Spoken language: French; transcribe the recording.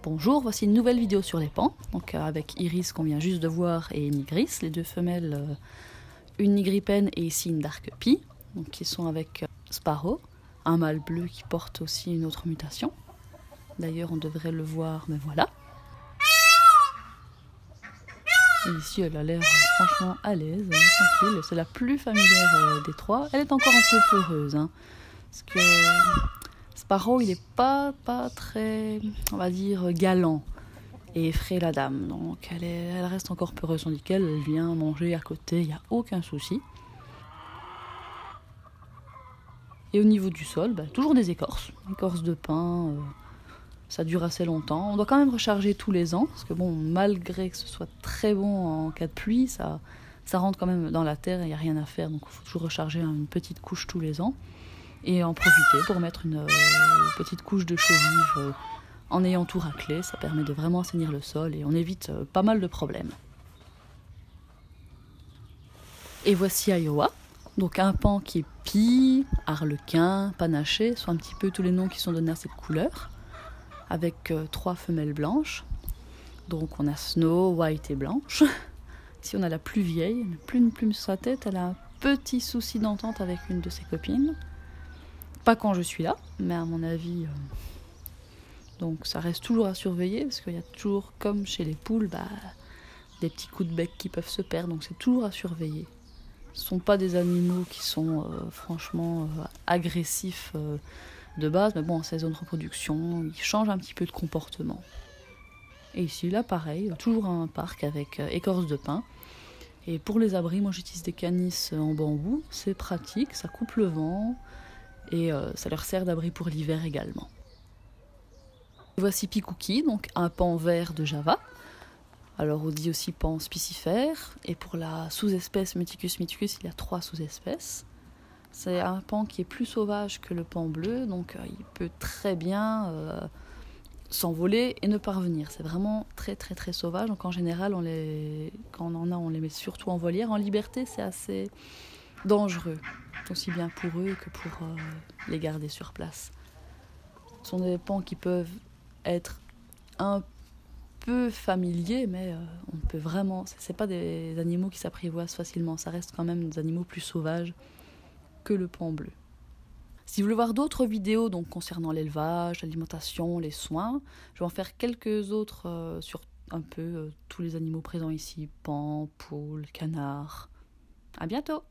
Bonjour, voici une nouvelle vidéo sur les pans, donc avec Iris qu'on vient juste de voir et Nigris, les deux femelles, une nigripène et ici une dark pie, donc qui sont avec Sparrow, un mâle bleu qui porte aussi une autre mutation. D'ailleurs on devrait le voir, mais voilà. Et ici elle a l'air franchement à l'aise, tranquille, c'est la plus familière des trois. Elle est encore un peu peureuse, parce que Sparrow il est pas très, on va dire, galant et effraie la dame, donc elle reste encore peureuse, tandis qu'elle vient manger à côté, il n'y a aucun souci. Et au niveau du sol, toujours des écorces de pin, ça dure assez longtemps. On doit quand même recharger tous les ans, parce que bon, malgré que ce soit très bon en cas de pluie, ça rentre quand même dans la terre et il n'y a rien à faire, donc il faut toujours recharger une petite couche tous les ans. Et en profiter pour mettre une petite couche de chaux vive en ayant tout raclé, ça permet de vraiment assainir le sol et on évite pas mal de problèmes. Et voici Iowa, donc un pan qui est pie, arlequin, panaché, soit un petit peu tous les noms qui sont donnés à cette couleur, avec 3 femelles blanches. Donc on a Snow, White et Blanche. Ici on a la plus vieille, elle n'a plus une plume sur sa tête, elle a un petit souci d'entente avec une de ses copines. Pas quand je suis là, mais à mon avis... Donc ça reste toujours à surveiller, parce qu'il y a toujours, comme chez les poules, des petits coups de bec qui peuvent se perdre, donc c'est toujours à surveiller. Ce ne sont pas des animaux qui sont franchement agressifs de base, mais bon, en saison de reproduction, ils changent un petit peu de comportement. Et ici, là, pareil, toujours un parc avec écorce de pin. Et pour les abris, moi j'utilise des canisses en bambou, c'est pratique, ça coupe le vent, et ça leur sert d'abri pour l'hiver également. Voici Picookie, donc un pan vert de Java. Alors on dit aussi pan spicifère. Et pour la sous-espèce Meticus mithicus, il y a 3 sous-espèces. C'est un pan qui est plus sauvage que le pan bleu, donc il peut très bien s'envoler et ne pas revenir. C'est vraiment très sauvage. Donc en général, quand on en a, on les met surtout en volière. En liberté, c'est assez dangereux, aussi bien pour eux que pour les garder sur place. Ce sont des pans qui peuvent être un peu familiers, mais on peut vraiment... C'est pas des animaux qui s'apprivoisent facilement, ça reste quand même des animaux plus sauvages que le pan bleu. Si vous voulez voir d'autres vidéos donc, concernant l'élevage, l'alimentation, les soins, je vais en faire quelques autres sur un peu tous les animaux présents ici, pan, poules, canards. À bientôt!